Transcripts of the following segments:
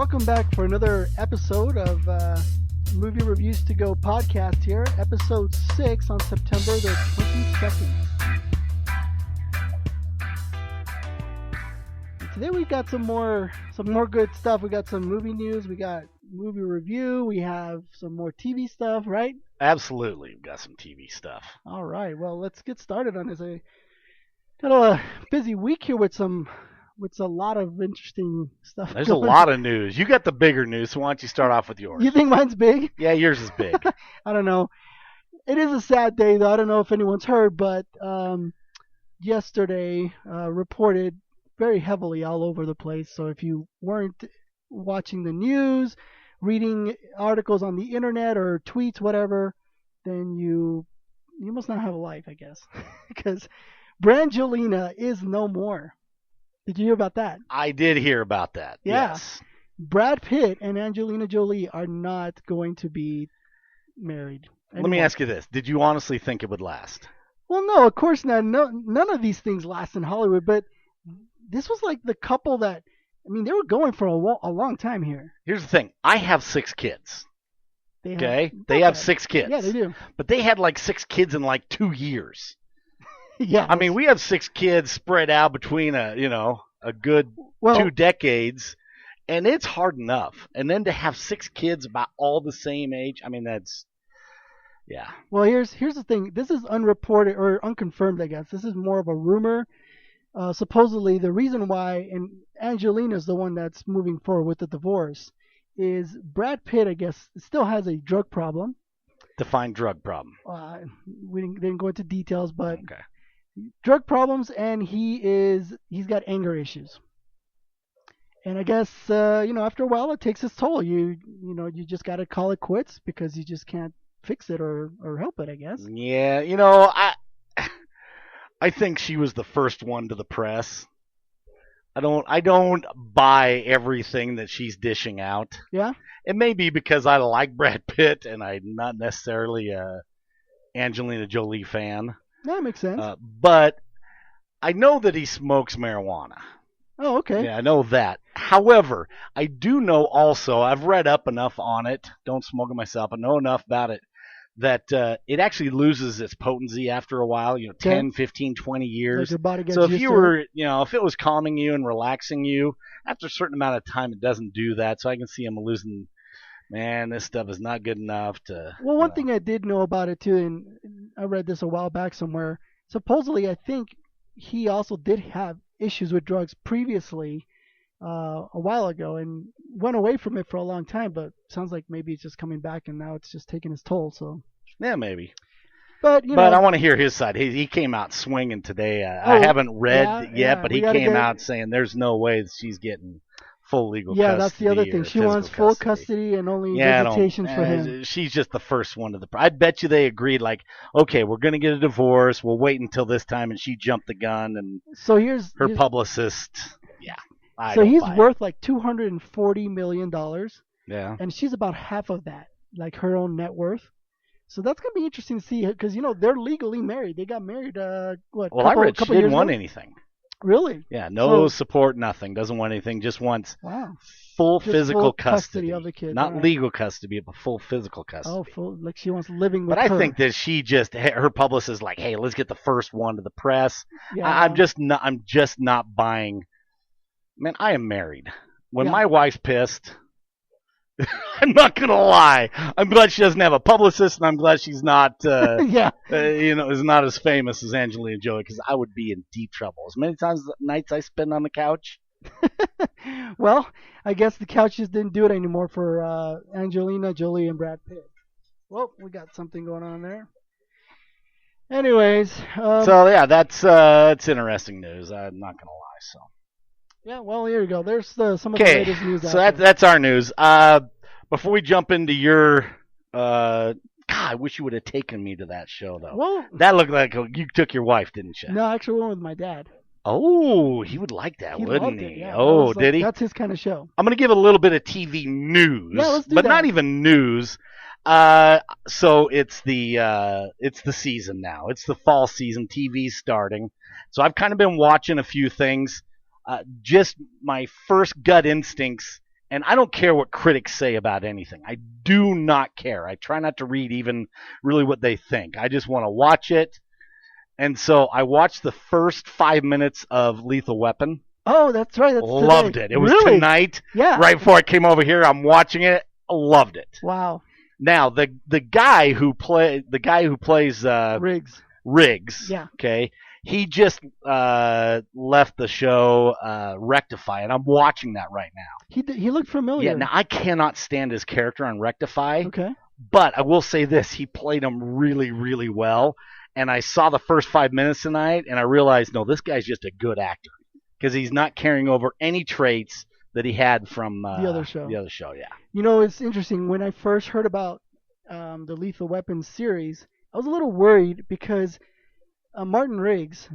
welcome back for another episode of Movie Reviews to Go podcast here, episode 6 on September the 22nd. Today we got some more good stuff. We got some movie news, we got movie review, we have some more TV stuff, right? Absolutely, we've got some TV stuff. All right, well, let's get started on this. I got a busy week here with a lot of interesting stuff. There's a lot of news. You got the bigger news, so why don't you start off with yours? You think mine's big? Yeah, yours is big. I don't know. It is a sad day, though. I don't know if anyone's heard, but yesterday reported very heavily all over the place. So if you weren't watching the news, reading articles on the internet or tweets, whatever, then you must not have a life, I guess. Because Brangelina is no more. Did you hear about that? I did hear about that. Yeah. Yes. Brad Pitt and Angelina Jolie are not going to be married anymore. Let me ask you this. Did you honestly think it would last? Well, no, of course not. No, none of these things last in Hollywood, but this was like the couple that, I mean, they were going for a long time here. Here's the thing. I have 6 kids. They have 6 kids. Yeah, they do. But they had like 6 kids in like 2 years. Yeah. I mean, we have 6 kids spread out between a good 2 decades, and it's hard enough. And then to have 6 kids about all the same age, I mean, that's, yeah. Well, here's the thing. This is unreported or unconfirmed, I guess. This is more of a rumor. Supposedly, the reason why, and Angelina's the one that's moving forward with the divorce, is Brad Pitt, I guess, still has a drug problem. Define drug problem. We didn't go into details, but okay. Drug problems, and he's got anger issues. And I guess after a while it takes its toll. You just got to call it quits because you just can't fix it or help it, I guess. Yeah, I think she was the first one to the press. I don't buy everything that she's dishing out. Yeah? It may be because I like Brad Pitt and I'm not necessarily a Angelina Jolie fan. That makes sense. But I know that he smokes marijuana. Oh, okay. Yeah, I know that. However, I do know also, I've read up enough on it, don't smoke it myself, I know enough about it, that it actually loses its potency after a while, 10, 15, 20 years. Like your body gets so if used you to were, it. If it was calming you and relaxing you, after a certain amount of time, it doesn't do that. So I can see him losing, man, this stuff is not good enough to... Well, one thing I did know about it, too, and I read this a while back somewhere, supposedly I think he also did have issues with drugs previously a while ago and went away from it for a long time, but sounds like maybe it's just coming back and now it's just taking its toll. So yeah, maybe. But I want to hear his side. He came out swinging today. I haven't read yet, but he came out saying there's no way that she's getting full legal custody. Yeah, that's the other thing. She wants full custody and only visitations for him. She's just the first one to the... I bet you they agreed, like, okay, we're going to get a divorce. We'll wait until this time, and she jumped the gun. And so her publicist... Yeah. So he's worth like $240 million. Yeah. And she's about half of that, like her own net worth. So that's going to be interesting to see because, they're legally married. They got married, I read she didn't want anything. Really? Yeah, no support, nothing. Doesn't want anything. Just wants full physical custody of the kid. Not legal custody, but full physical custody. Oh, full, like she wants living with her. But I think that her publicist is like, hey, let's get the first one to the press. Yeah. I'm just not buying. Man, I am married. When my wife's pissed, I'm not gonna lie. I'm glad she doesn't have a publicist, and I'm glad she's not, is not as famous as Angelina Jolie, because I would be in deep trouble. As many nights I spend on the couch. Well, I guess the couch just didn't do it anymore for Angelina Jolie and Brad Pitt. Well, we got something going on there. Anyways, that's interesting news. I'm not gonna lie. So. Yeah, well, here we go. There's some of the latest news out there. So that's our news. Before we jump into your, God, I wish you would have taken me to that show, though. Well, that looked like you took your wife, didn't you? No, I actually went with my dad. Oh, he would like that, wouldn't he? Yeah, oh, did he? That's his kind of show. I'm going to give a little bit of TV news, let's do but that. Not even news. So it's the season now. It's the fall season. TV's starting. So I've kind of been watching a few things. Just my first gut instincts And I don't care what critics say about anything. I do not care. I try not to read even really what they think. I just want to watch it. And so I watched the first 5 minutes of Lethal Weapon. Oh, that's right. That's Loved today. it. It was really? tonight. Yeah. Right before I came over here, I'm watching it. Loved it. Wow. Now the guy who plays Riggs. Yeah. Okay. He just left the show Rectify, and I'm watching that right now. He looked familiar. Yeah. Now I cannot stand his character on Rectify. Okay. But I will say this: he played him really, really well. And I saw the first 5 minutes tonight, and I realized, no, this guy's just a good actor because he's not carrying over any traits that he had from the other show. The other show, yeah. You know, it's interesting. When I first heard about the Lethal Weapon series, I was a little worried because Martin Riggs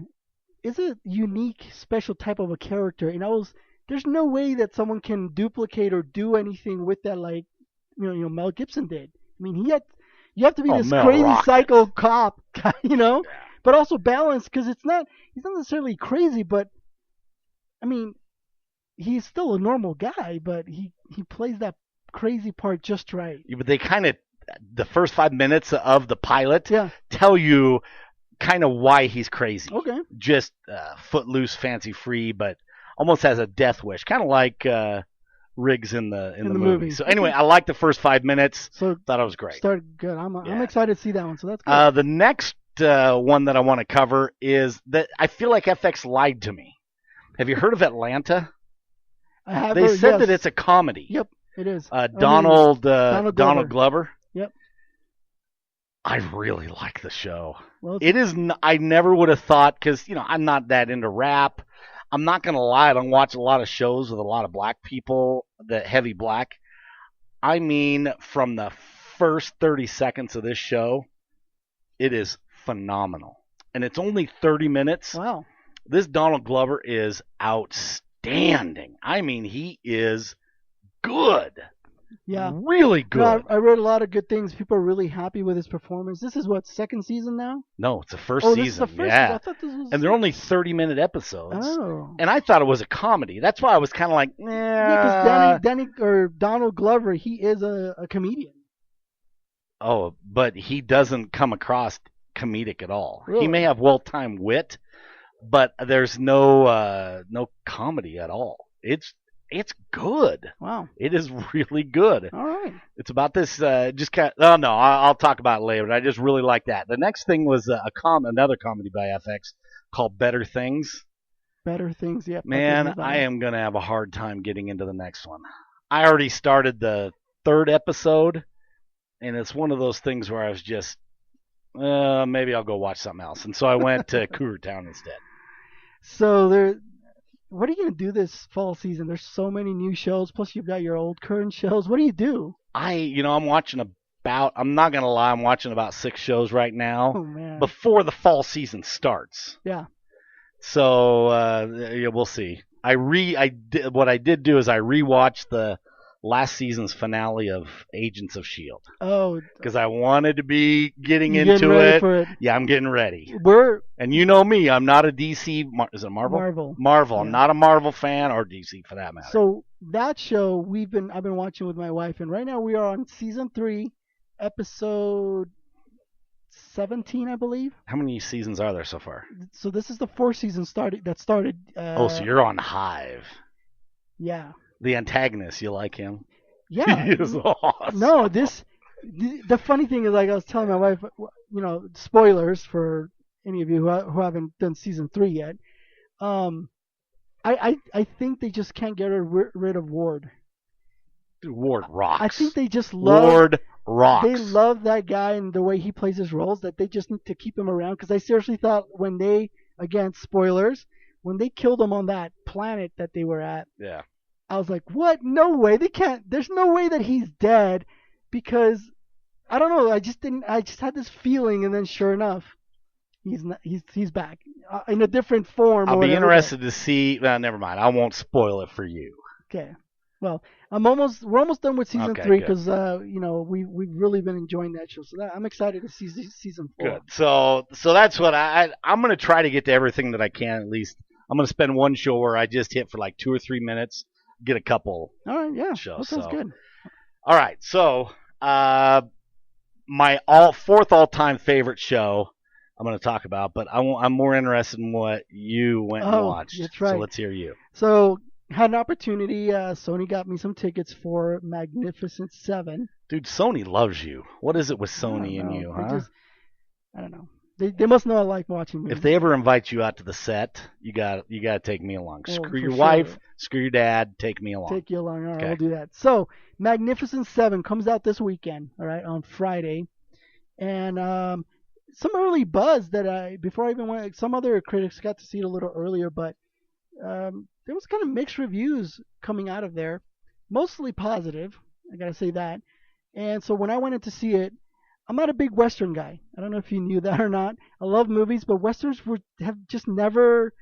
is a unique, special type of a character, and there's no way that someone can duplicate or do anything with that like Mel Gibson did. I mean, you have to be this crazy psycho cop, but also balanced because he's not necessarily crazy, but I mean, he's still a normal guy, but he plays that crazy part just right. Yeah, but they kind of, the first 5 minutes of the pilot tell you kind of why he's crazy. Okay. Just footloose, fancy free, but almost has a death wish, kind of like Riggs in the movie. So anyway, I liked the first 5 minutes. So thought it was great. Started good. I'm excited to see that one. So that's good. The next one that I want to cover is that I feel like FX lied to me. Have you heard of Atlanta? I have. They said that it's a comedy. Yep, it is. Donald Glover. Yep. I really like the show. Well, it is. I never would have thought because I'm not that into rap. I'm not gonna lie. I don't watch a lot of shows with a lot of black people, that heavy black. I mean, from the first 30 seconds of this show, it is phenomenal, and it's only 30 minutes. Wow. This Donald Glover is outstanding. I mean, he is good. Yeah. Really good. No, I read a lot of good things. People are really happy with his performance. This is what, second season now? No, it's the first season. This is the first yeah. Season. I thought this was... And they're only 30-minute episodes. Oh. And I thought it was a comedy. That's why I was kind of like, Yeah, because Donald Glover, he is a comedian. Oh, but he doesn't come across comedic at all. Really? He may have well-timed wit, but there's no comedy at all. It's good. Wow. It is really good. All right. It's about this I'll talk about it later, but I just really like that. The next thing was another comedy by FX called Better Things. Better Things, yep. Man, I am going to have a hard time getting into the next one. I already started the third episode, and it's one of those things where I was just, maybe I'll go watch something else. And so I went to Cougar Town instead. So what are you going to do this fall season? There's so many new shows, plus you've got your old current shows. What do you do? I'm watching I'm not going to lie, I'm watching about 6 shows right now. Oh, man. Before the fall season starts. Yeah. So, we'll see. What I did do is I rewatched the last season's finale of Agents of S.H.I.E.L.D. Oh. Because I wanted to be getting into it. For it. Yeah, I'm getting ready. And you know me, I'm not a DC. Is it Marvel? Marvel. Yeah. I'm not a Marvel fan, or DC for that matter. So that show I've been watching with my wife, and right now we are on season 3, episode 17, I believe. How many seasons are there so far? So this is the 4th season started. So you're on Hive. Yeah. The antagonist, you like him? Yeah. He is awesome. No, the funny thing is, like I was telling my wife, spoilers for any of you who haven't done season 3 yet. I think they just can't get rid of Ward. Dude, Ward rocks. I think they just love Ward rocks. They love that guy and the way he plays his roles, that they just need to keep him around. Because I seriously thought again, spoilers, when they killed him on that planet that they were at. Yeah. I was like, what? No way. They can't. There's no way that he's dead, because I don't know. I just had this feeling, and then sure enough, he's back in a different form. I'll be interested to see. Never mind. I won't spoil it for you. Okay. Well, we're almost done with season 3 because we've really been enjoying that show. So I'm excited to see season 4. Good. So that's what I'm going to try to get to everything that I can at least. I'm going to spend one show where I just hit for like 2 or 3 minutes get a couple All right, yeah, shows. that sounds good. All right, so my fourth all-time favorite show I'm going to talk about, but I'm more interested in what you went and watched. That's right. So let's hear you. So had an opportunity. Sony got me some tickets for Magnificent Seven. Dude, Sony loves you. What is it with Sony and you, huh? I don't know. They must know I like watching movies. If they ever invite you out to the set, you got to take me along. Screw your sure. wife, screw your dad, take me along. Take you along. All right, we'll do that. So Magnificent Seven comes out this weekend. All right, on Friday, and some early buzz that before I even went. Some other critics got to see it a little earlier, but there was kind of mixed reviews coming out of there, mostly positive. I gotta say that. And so when I went in to see it, I'm not a big Western guy. I don't know if you knew that or not. I love movies, but Westerns have just never.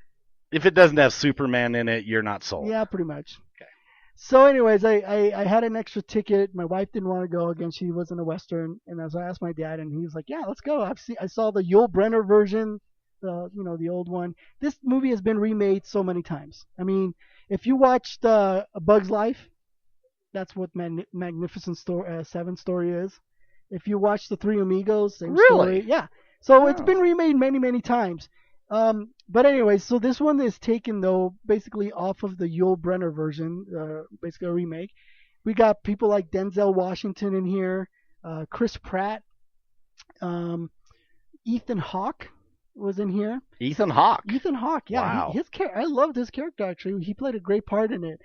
If it doesn't have Superman in it, you're not sold. Yeah, pretty much. Okay. So, anyways, I had an extra ticket. My wife didn't want to go again. She wasn't a Western, and as I asked my dad, and he was like, "Yeah, let's go." I saw the Yul Brynner version, the old one. This movie has been remade so many times. I mean, if you watched A Bug's Life, that's what Magnificent Seven story is. If you watch The Three Amigos, same story. Yeah. So It's been remade many, many times. But anyway, so this one is taken, though, basically off of the Yul Brynner version, basically a remake. We got people like Denzel Washington in here, Chris Pratt, Ethan Hawke was in here. Ethan Hawke, yeah. Wow. I loved his character, actually. He played a great part in it.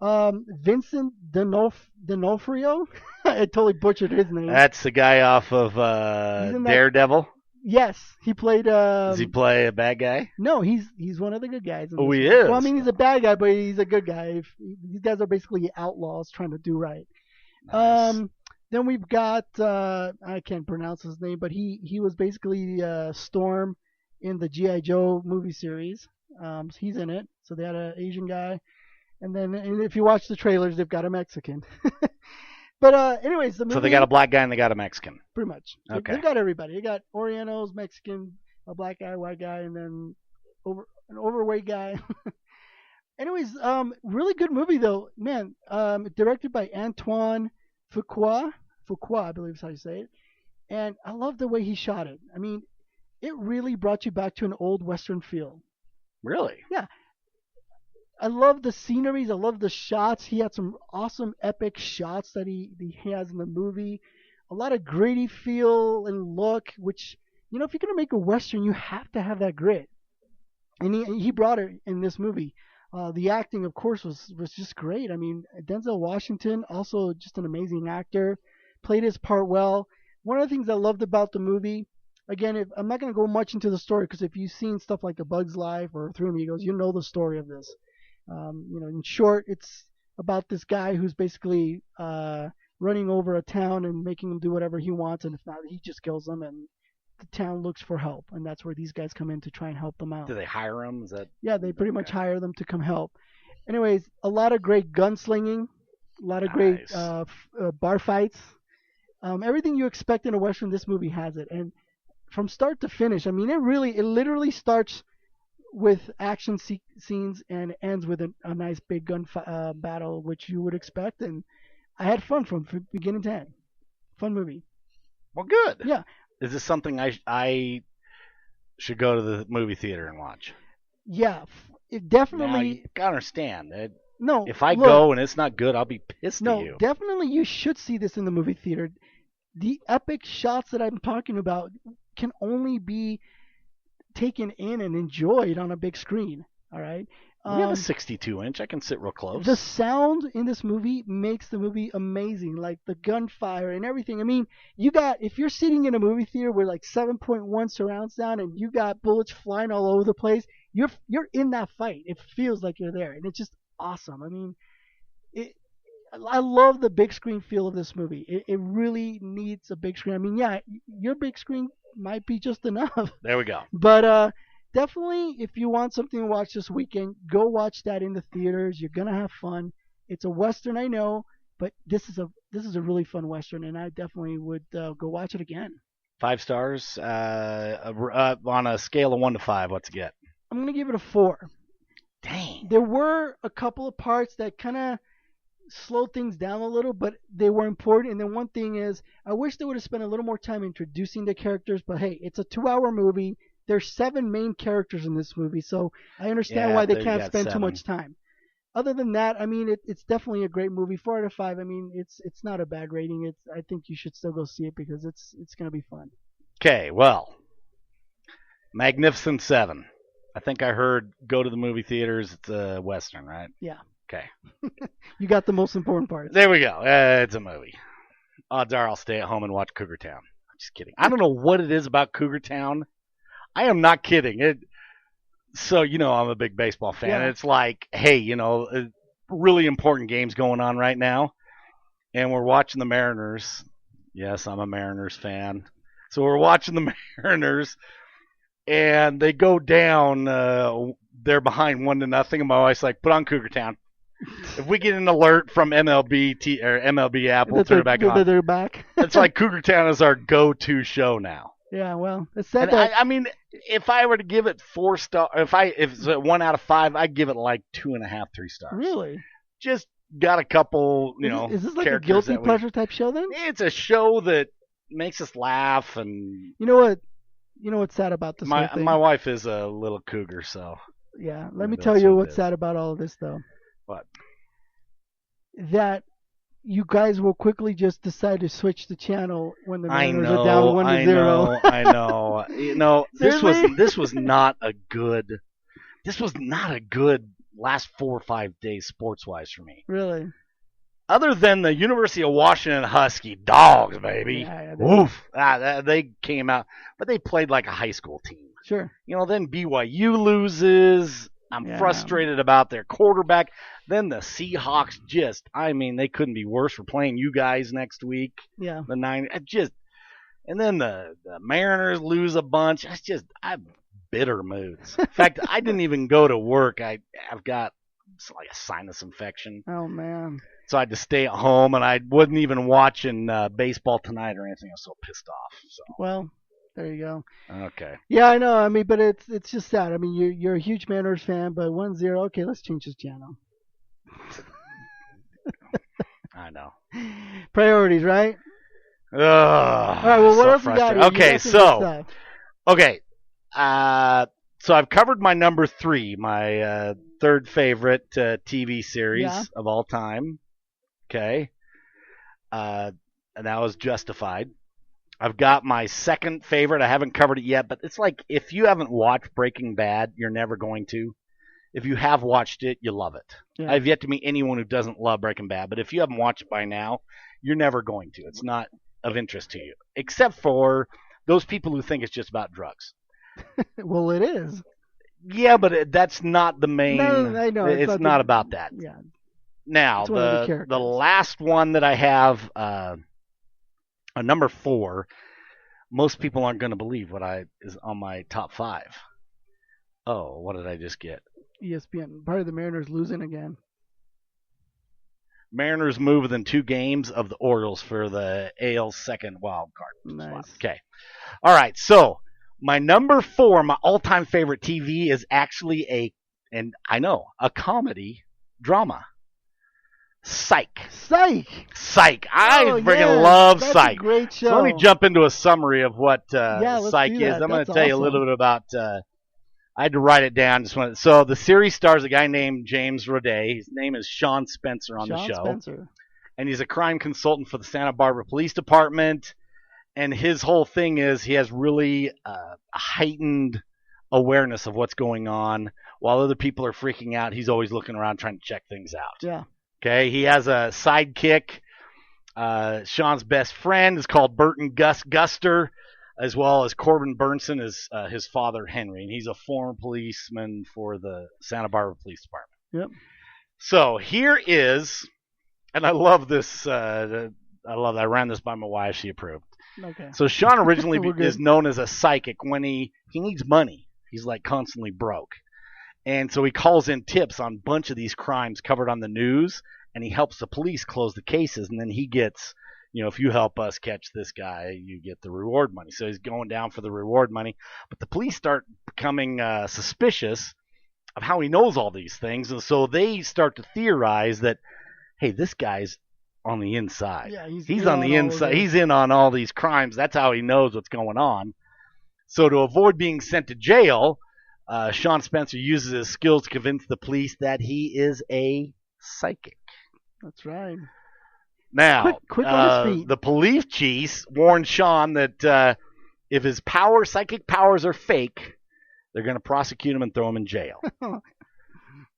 Vincent D'Onofrio. I totally butchered his name. That's the guy off of Daredevil. Yes, he played. Does he play a bad guy? No, he's one of the good guys. Oh, he is. Well, I mean, he's a bad guy, but he's a good guy. These guys are basically outlaws trying to do right. Nice. Then we've got I can't pronounce his name, but he was basically Storm in the G.I. Joe movie series. He's in it. So they had an Asian guy. And then if you watch the trailers, they've got a Mexican. But anyways, the movie. So they got a black guy and they got a Mexican. Pretty much. Okay. They've got everybody. They got Orientals, Mexican, a black guy, white guy, and then an overweight guy. Anyways, really good movie though, man. Directed by Antoine Fuqua, I believe is how you say it. And I love the way he shot it. I mean, it really brought you back to an old Western feel. Really? Yeah. I love the sceneries. I love the shots. He had some awesome epic shots that he has in the movie. A lot of gritty feel and look, which, if you're going to make a Western, you have to have that grit. And he brought it in this movie. The acting, of course, was just great. I mean, Denzel Washington, also just an amazing actor, played his part well. One of the things I loved about the movie, again, I'm not going to go much into the story, because if you've seen stuff like A Bug's Life or Three Amigos, you know the story of this. In short, it's about this guy who's basically running over a town and making them do whatever he wants, and if not, he just kills them, and the town looks for help, and that's where these guys come in to try and help them out. Do they hire them? Is that? Yeah, they pretty much hire them to come help. Anyways, a lot of great gunslinging, a lot of great bar fights. Everything you expect in a Western, this movie has it, and from start to finish, I mean, it literally starts with action scenes and ends with a nice big gun battle, which you would expect. And I had fun from beginning to end. Fun movie. Well, good. Yeah. Is this something I should go to the movie theater and watch? Yeah, it definitely. Now, you gotta understand. No. If I go and it's not good, I'll be pissed at you. No, definitely you should see this in the movie theater. The epic shots that I'm talking about can only be taken in and enjoyed on a big screen. All right. We have a 62-inch. I can sit real close. The sound in this movie makes the movie amazing, like the gunfire and everything. I mean, if you're sitting in a movie theater with like 7.1 surround sound and you got bullets flying all over the place, you're in that fight. It feels like you're there, and it's just awesome. I mean, I love the big screen feel of this movie. It really needs a big screen. I mean, yeah, your big screen might be just enough. There we go. But definitely, if you want something to watch this weekend, go watch that in the theaters. You're gonna have fun. It's a Western, I know, but this is a really fun Western, and I definitely would go watch it again. 5 stars on a scale of 1 to 5. What's it get? I'm gonna give it a 4. Dang. There were a couple of parts that kind of slowed things down a little, but they were important. And then one thing is, I wish they would have spent a little more time introducing the characters. But hey, it's a 2-hour movie. There's 7 main characters in this movie, so I understand why they can't spend too much time. Other than that, I mean, it's definitely a great movie. 4 out of 5. I mean, it's not a bad rating. I think you should still go see it because it's gonna be fun. Okay, well, Magnificent Seven. I think I heard go to the movie theaters. It's a Western, right? Yeah. Okay. You got the most important part. There we go. It's a movie. Odds are I'll stay at home and watch Cougar Town. I'm just kidding. I don't know what it is about Cougar Town. I am not kidding. So, I'm a big baseball fan. Yeah. It's like, hey, really important games going on right now. And we're watching the Mariners. Yes, I'm a Mariners fan. So we're watching the Mariners. And they go down. They're behind 1-0. And my wife's like, put on Cougar Town. If we get an alert from MLB app, we'll turn it back on. They're back. It's like Cougar Town is our go-to show now. Yeah, well, it's sad And that I mean, if I were to give it 4 stars, if it's 1 out of 5, I'd give it like 2.5, 3 stars. Really? Just got a couple, Is this like a characters guilty pleasure type show then? It's a show that makes us laugh, and You know what? You know what's sad about this whole thing? my wife is a little cougar, so Yeah, let me that's tell you what it what's is. sad about all of this though. What? That you guys will quickly just decide to switch the channel when the I Mariners know, are down 1-0. I know. Seriously? This was not a good last 4 or 5 days sports wise for me. Really? Other than the University of Washington Husky Dogs, baby. Yeah, Oof. They came out, but they played like a high school team. Sure. Then BYU loses. I'm frustrated about their quarterback. Then the Seahawks they couldn't be worse. We're playing you guys next week. Yeah. The 9, and then the Mariners lose a bunch. I'm bitter moods. In fact, I didn't even go to work. I've got like a sinus infection. Oh man. So I had to stay at home, and I wasn't even watching baseball tonight or anything. I was so pissed off. So. Well, there you go. Okay. Yeah, I know. I mean, but it's just sad. I mean, you're a huge Mariners fan, but 1-0. Okay, let's change this channel. I know. Priorities, right? Ugh, All right. Well, what else we got here? Okay, so I've covered my number 3, my third favorite TV series of all time. Okay. And that was Justified. I've got my second favorite. I haven't covered it yet, but it's like if you haven't watched Breaking Bad, you're never going to. If you have watched it, you love it. Yeah. I've yet to meet anyone who doesn't love Breaking Bad, but if you haven't watched it by now, you're never going to. It's not of interest to you, except for those people who think it's just about drugs. Well, it is. Yeah, but that's not the main. No, I know. It's not about that. Yeah. Now, the last one that I have, a number 4, most people aren't going to believe is on my top 5. Oh, what did I just get? ESPN. Part of the Mariners losing again. Mariners move within 2 games of the Orioles for the AL's second wild card spot. Nice. Okay. All right. So my number 4, my all-time favorite TV is actually a comedy drama. Psych. I freaking love that's Psych. A great show. So let me jump into a summary of what let's Psych do is. that. I'm going to That's tell you a little bit about. I had to write it down. So the series stars a guy named James Roday. His name is Sean Spencer on the show. Spencer. And he's a crime consultant for the Santa Barbara Police Department. And his whole thing is he has really a heightened awareness of what's going on. While other people are freaking out, he's always looking around trying to check things out. Yeah. Okay, he has a sidekick. Sean's best friend is called Burton Guster, as well as Corbin Burnson is his father, Henry. And he's a former policeman for the Santa Barbara Police Department. Yep. So here is, and I love this. I love that. I ran this by my wife. She approved. Okay. So Sean originally is known as a psychic when he needs money. He's like constantly broke. And so he calls in tips on a bunch of these crimes covered on the news, and he helps the police close the cases. And then he gets, if you help us catch this guy, you get the reward money. So he's going down for the reward money. But the police start becoming suspicious of how he knows all these things. And so they start to theorize that, hey, this guy's on the inside. Yeah, he's on the inside. He's in on all these crimes. That's how he knows what's going on. So to avoid being sent to jail, Sean Spencer uses his skills to convince the police that he is a psychic. That's right. Now, quick on his feet. The police chief warned Sean that if his psychic powers are fake, they're going to prosecute him and throw him in jail.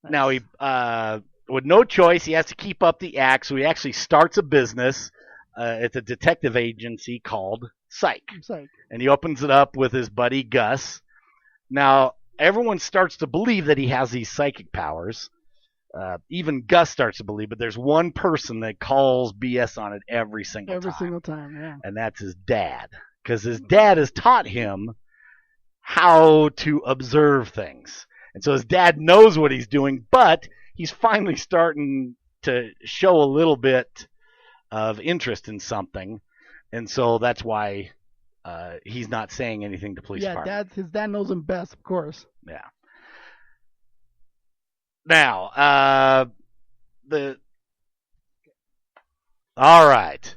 Now, he with no choice, he has to keep up the act, so he actually starts a business. It's a detective agency called Psych. And he opens it up with his buddy Gus. Now, everyone starts to believe that he has these psychic powers. Even Gus starts to believe, but there's one person that calls BS on it every single time, yeah. And that's his dad. Because his dad has taught him how to observe things. And so his dad knows what he's doing, but he's finally starting to show a little bit of interest in something. And so that's why he's not saying anything to police department. His dad knows him best, of course. Yeah. Now, all right.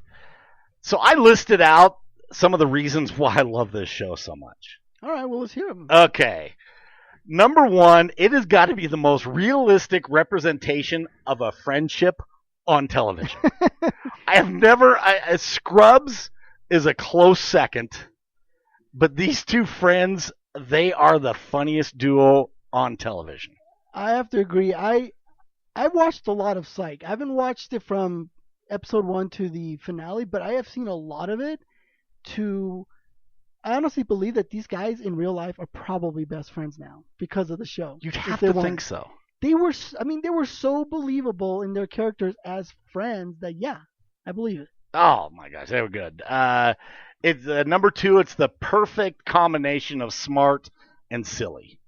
So I listed out some of the reasons why I love this show so much. All right, well, let's hear them. Okay. Number one, it has got to be the most realistic representation of a friendship on television. I have never... Scrubs is a close second, but these two friends, they are the funniest duo on television. I have to agree. I watched a lot of Psych. I haven't watched it from episode 1 to the finale, but I have seen a lot of it. I honestly believe that these guys in real life are probably best friends now because of the show. You'd have to think so. They were so believable in their characters as friends that, yeah, I believe it. Oh my gosh, they were good. It's number 2. It's the perfect combination of smart and silly.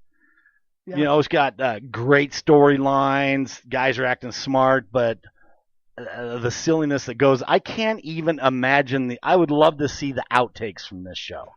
Yeah. You know, it's got great storylines. Guys are acting smart, but the silliness that goes. I can't even imagine I would love to see the outtakes from this show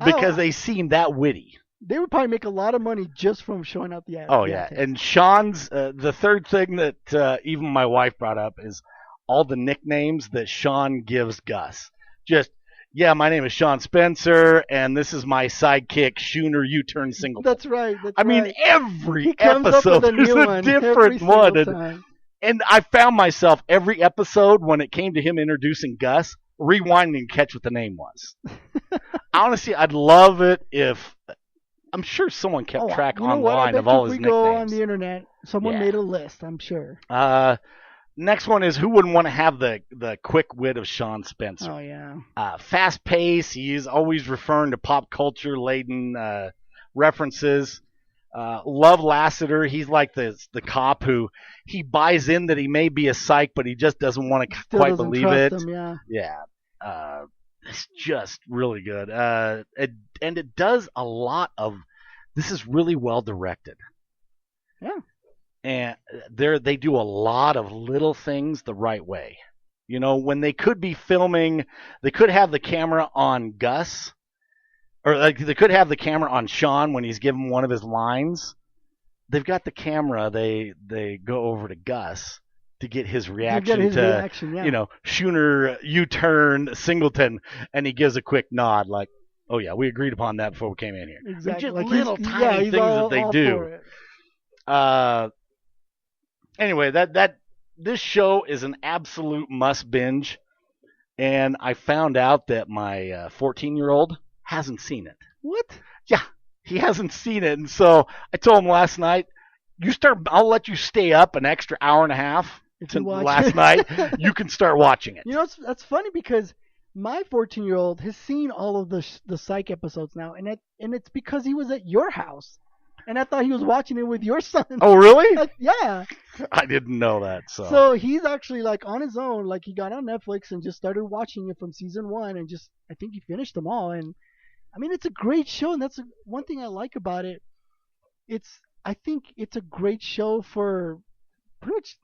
because they seem that witty. They would probably make a lot of money just from showing out the outtakes. Oh yeah, and Sean's the third thing that even my wife brought up is all the nicknames that Sean gives Gus. Just, yeah, my name is Sean Spencer, and this is my sidekick, Schooner U-Turn Singleton. That's right. I mean, every episode there's a different one. And I found myself every episode when it came to him introducing Gus, rewinding to catch what the name was. Honestly, I'd love it if... I'm sure someone kept track online of all his nicknames. Go on the internet. Someone made a list, I'm sure. Next one is who wouldn't want to have the quick wit of Sean Spencer? Oh, yeah. Fast pace. He's always referring to pop culture laden references. Love Lassiter. He's like the cop who he buys in that he may be a psych, but he just doesn't want to quite believe it. Him, yeah. It's just really good. And it does a lot of. This is really well directed. Yeah. And they do a lot of little things the right way. You know, when they could be filming, they could have the camera on Gus, or like they could have the camera on Sean when he's giving one of his lines. They've got the camera. They go over to Gus to get his reaction yeah. You know, Schooner U-turn Singleton, and he gives a quick nod like, "Oh yeah, we agreed upon that before we came in here." Exactly. Just like little tiny things that they do. Anyway, this show is an absolute must binge, and I found out that my 14-year-old hasn't seen it. What? Yeah, he hasn't seen it, and so I told him last night, I'll let you stay up an extra hour and a half last night. You can start watching it. You know, that's funny because my 14-year-old has seen all of the Psych episodes now, and it's because he was at your house. And I thought he was watching it with your son. Oh, really? Yeah. I didn't know that. So he's actually like on his own. Like he got on Netflix and just started watching it from season 1, and I think he finished them all. And I mean, it's a great show, and that's one thing I like about it. I think it's a great show for pretty much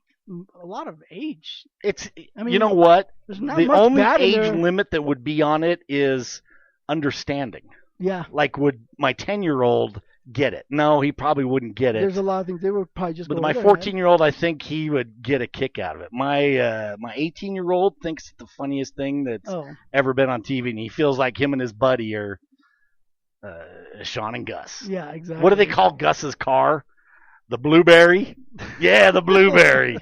a lot of age. You know what? There's not the much only bad age in there. limit that would be on it is understanding. Yeah. Like would my 10-year-old get it. No, he probably wouldn't get it. There's a lot of things they would probably just. But go my over 14-year-old, I think he would get a kick out of it. My 18-year-old thinks it's the funniest thing that's ever been on TV, and he feels like him and his buddy are Sean and Gus. Yeah, exactly. What do they call Gus's car? The Blueberry? Yeah, the Blueberry.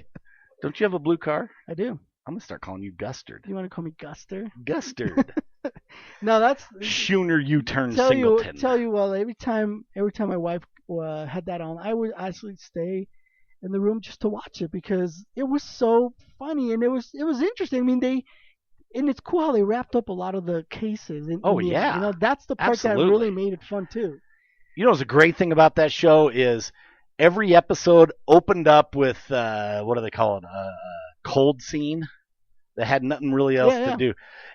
Don't you have a blue car? I do. I'm going to start calling you Gustard. You want to call me Guster? Gustard. No, that's... Schooner U-turn Singleton. Tell you, well, every time my wife had that on, I would actually stay in the room just to watch it because it was so funny and it was interesting. I mean, it's cool how they wrapped up a lot of the cases. Yeah. That's the part that really made it fun, too. You know what's a great thing about that show is every episode opened up with, what do they call it, a cold scene that had nothing really else to do.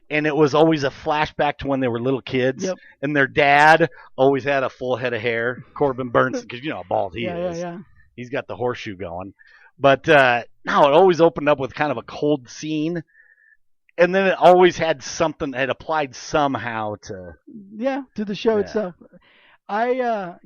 And it was always a flashback to when they were little kids. Yep. And their dad always had a full head of hair, Corbin Burnson, because you know how bald he is. Yeah. He's got the horseshoe going. But no, it always opened up with kind of a cold scene. And then it always had something that applied somehow to the show itself. I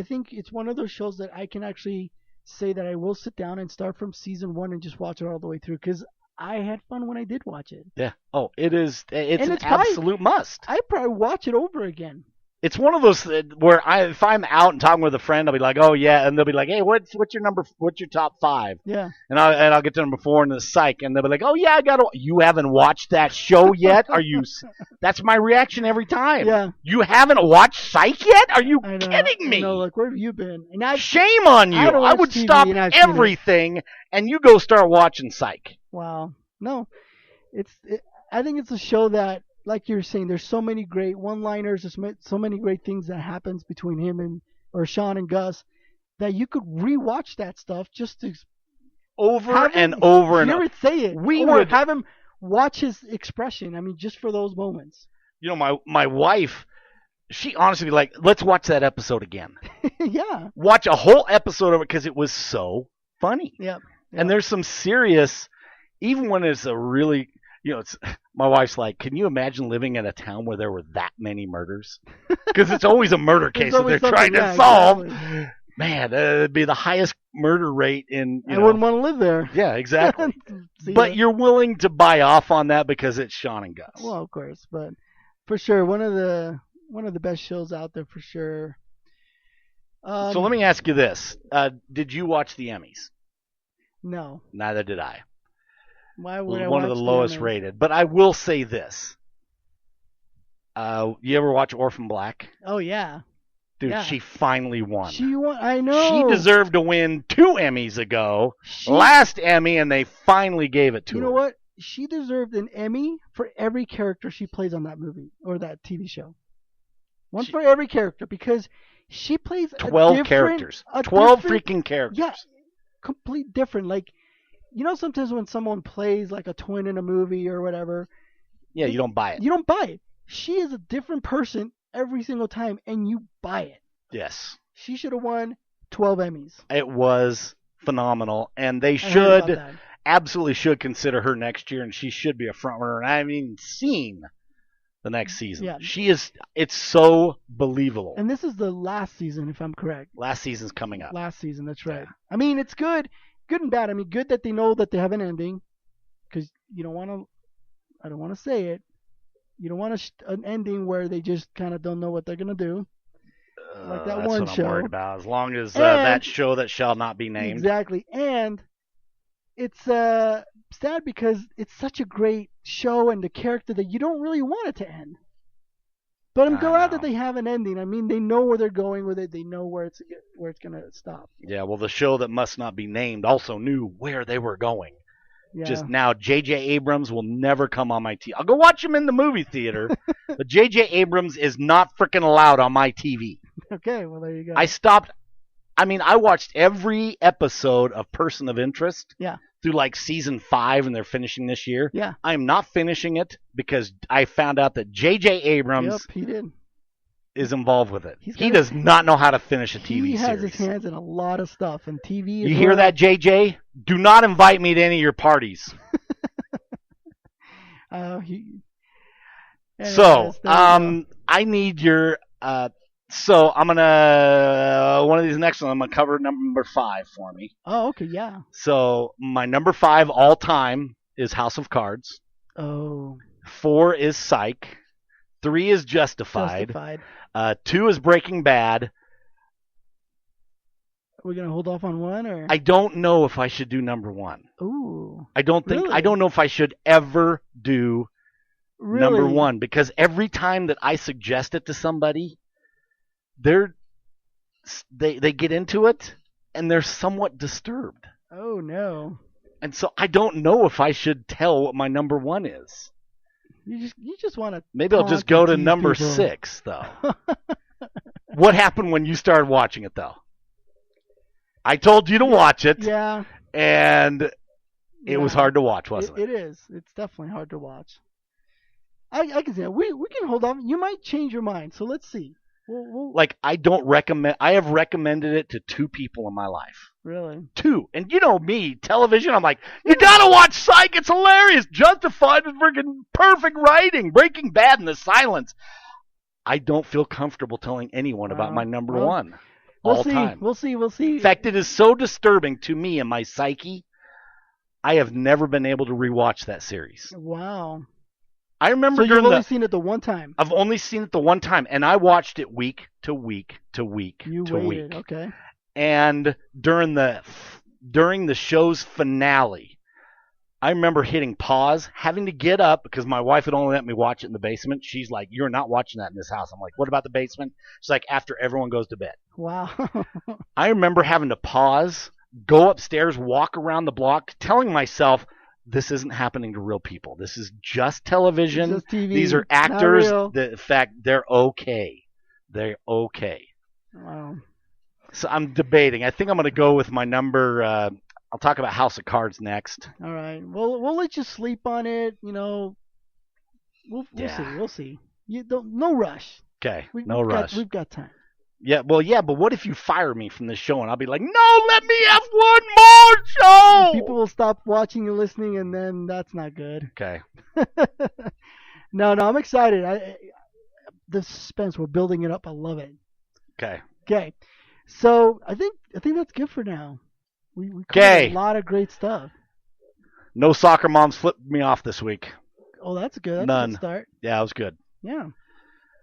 think it's one of those shows that I can actually say that I will sit down and start from season 1 and just watch it all the way through because I had fun when I did watch it. Yeah. Oh, it's an absolute must. I probably watch it over again. It's one of those where if I'm out and talking with a friend, I'll be like, oh yeah, and they'll be like, hey, what's your top 5? Yeah. And I'll get to number 4 in the psych, and they'll be like, oh yeah, you haven't watched that show yet? Are you? That's my reaction every time. Yeah. You haven't watched Psych yet? Are you kidding me? No, like where have you been? And shame on you! I would stop everything, and you go start watching Psych. Wow. No, I think it's a show that, like you're saying, there's so many great one-liners, there's so many great things that happens between him or Sean and Gus that you could rewatch that stuff just to over and over and over. Say it. We would have him watch his expression. I mean, just for those moments. You know, my wife, she honestly be like, let's watch that episode again. Yeah. Watch a whole episode of it because it was so funny. Yep. And there's some serious, even when it's a really, it's my wife's like, can you imagine living in a town where there were that many murders? Because it's always a murder case that they're trying to solve. Exactly. Man, it'd be the highest murder rate in. I wouldn't want to live there. Yeah, exactly. But you're willing to buy off on that because it's Sean and Gus. Well, of course, but for sure, one of the best shows out there for sure. So let me ask you this: did you watch the Emmys? No. Neither did I. Why would I? One of the lowest rated. But I will say this: you ever watch Orphan Black? Oh yeah. Dude, she finally won. She won. I know. She deserved to win 2 Emmys ago. Last Emmy, and they finally gave it to her. You know what? She deserved an Emmy for every character she plays on that movie or that TV show. One for every character because she plays 12 characters. 12 freaking characters. Yeah, complete different. Like, sometimes when someone plays like a twin in a movie or whatever. Yeah, you don't buy it. You don't buy it. She is a different person every single time, and you buy it. Yes. She should have won 12 Emmys. It was phenomenal, and they absolutely should consider her next year, and she should be a front runner. And I haven't even seen the next season. Yeah. It's so believable. And this is the last season, if I'm correct. Last season's coming up. Last season, that's right. Yeah. I mean, it's good and bad. I mean, good that they know that they have an ending, because I don't want to say it. You don't want an ending where they just kind of don't know what they're going to do. Like that that's one what show. I'm worried about. As long as that show that shall not be named. Exactly. And it's sad because it's such a great show and the character that you don't really want it to end. But I'm glad that they have an ending. I mean, they know where they're going with it. They know where it's going to stop. Yeah, well, the show that must not be named also knew where they were going. Yeah. Just now, J.J. Abrams will never come on my TV. I'll go watch him in the movie theater, but J.J. Abrams is not freaking allowed on my TV. Okay, well, there you go. I watched every episode of Person of Interest through like season 5, and they're finishing this year. Yeah. I am not finishing it because I found out that J.J. Abrams is involved with it. He does not know how to finish a TV series. He has his hands in a lot of stuff, and TV is... You hear that, JJ? Do not invite me to any of your parties. I need your So I'm gonna one of these next ones. I'm gonna cover number 5 for me. Oh, okay, yeah. So my number 5 all time is House of Cards. Oh. 4 is Psych. 3 is Justified. 2 is Breaking Bad. We're gonna hold off on one, or I don't know if I should do number 1. Ooh. I don't know if I should ever do number 1, because every time that I suggest it to somebody, they get into it and they're somewhat disturbed. Oh no. And so I don't know if I should tell what my number 1 is. You just want to. Maybe I'll just go to number 6 though. What happened when you started watching it though? I told you to watch it. Yeah. And it was hard to watch, wasn't it? It is. It's definitely hard to watch. I can say we can hold on. You might change your mind. So let's see. Like, I don't recommend. I have recommended it to 2 people in my life. Really? 2. And you know me, television. I'm like, you gotta watch Psych. It's hilarious. Justified is freaking perfect writing. Breaking Bad in the silence. I don't feel comfortable telling anyone about my number 1. We'll see. We'll see. In fact, it is so disturbing to me in my psyche. I have never been able to rewatch that series. Wow. I remember you've only seen it the one time. I've only seen it the one time, and I watched it week to week to week to waited. week. Okay. And during the show's finale, I remember hitting pause, having to get up because my wife had only let me watch it in the basement. She's like, "You're not watching that in this house." I'm like, "What about the basement?" She's like, "After everyone goes to bed." Wow. I remember having to pause, go upstairs, walk around the block, telling myself, this isn't happening to real people. This is just television. Just TV. These are actors. In fact, they're okay. They're okay. Wow. So I'm debating. I think I'm going to go with my number. I'll talk about House of Cards next. All right. We'll let you sleep on it. You know, we'll see. We'll see. No rush. Okay. No rush. We've got time. Yeah. Well, yeah. But what if you fire me from the show and I'll be like, no, let me have one more show. People will stop watching and listening, and then that's not good. Okay. No, I'm excited. The suspense, we're building it up. I love it. Okay. So I think that's good for now. We covered a lot of great stuff. No soccer moms flipped me off this week. Oh, that's good. That's None. a good start. Yeah, it was good. Yeah.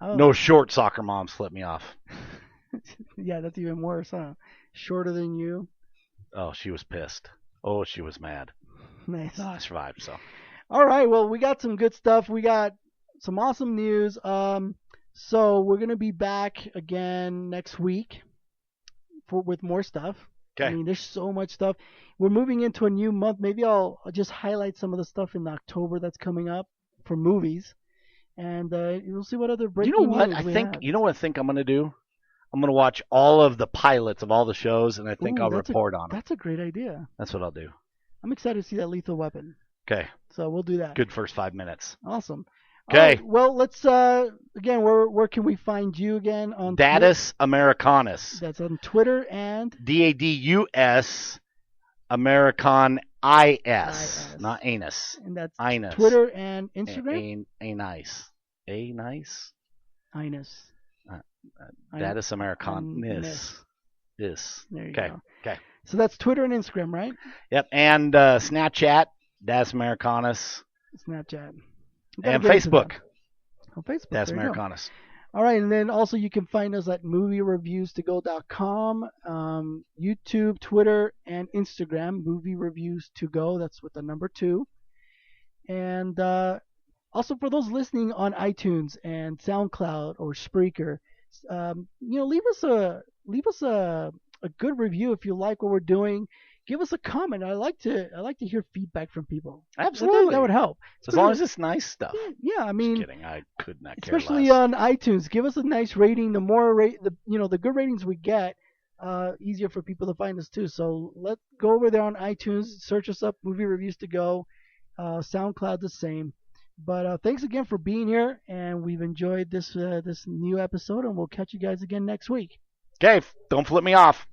No short soccer moms flipped me off. Yeah, that's even worse, huh? Shorter than you. Oh, she was pissed. Oh, she was mad. Nice. No, I survived, so. All right, well, we got some good stuff. We got some awesome news. So we're going to be back again next week with more stuff. Okay. I mean, there's so much stuff. We're moving into a new month. Maybe I'll just highlight some of the stuff in October that's coming up for movies. And we'll see what other breaking news we have. You know what I think I'm going to do? I'm going to watch all of the pilots of all the shows, and I think I'll report on them. That's a great idea. That's what I'll do. I'm excited to see that Lethal Weapon. Okay. So we'll do that. Good first 5 minutes. Awesome. Okay. Well, let's again. Where can we find you again on Dadus Americanus? That's on Twitter and DADUS American IS, not anus. And that's Inus. Twitter and Instagram. Anus. Anus. Inus. Dadus Americanus. There you go. Okay. So that's Twitter and Instagram, right? Yep. And Snapchat, Dadus Americanus. Snapchat. And Facebook. On Facebook. That's Americanus. All right, and then also you can find us at moviereviewstogo.com, YouTube, Twitter, and Instagram. Movie Reviews to Go. That's with the number 2. And also for those listening on iTunes and SoundCloud or Spreaker, leave us a good review if you like what we're doing. Give us a comment. I like to hear feedback from people. Absolutely, that would help. As long as it's nice stuff. Yeah, I mean, just kidding. I could not care especially less. on iTunes. Give us a nice rating. The more the good ratings we get, easier for people to find us too. So let's go over there on iTunes, search us up, Movie Reviews to Go. SoundCloud the same. But thanks again for being here, and we've enjoyed this new episode, and we'll catch you guys again next week. Okay, don't flip me off.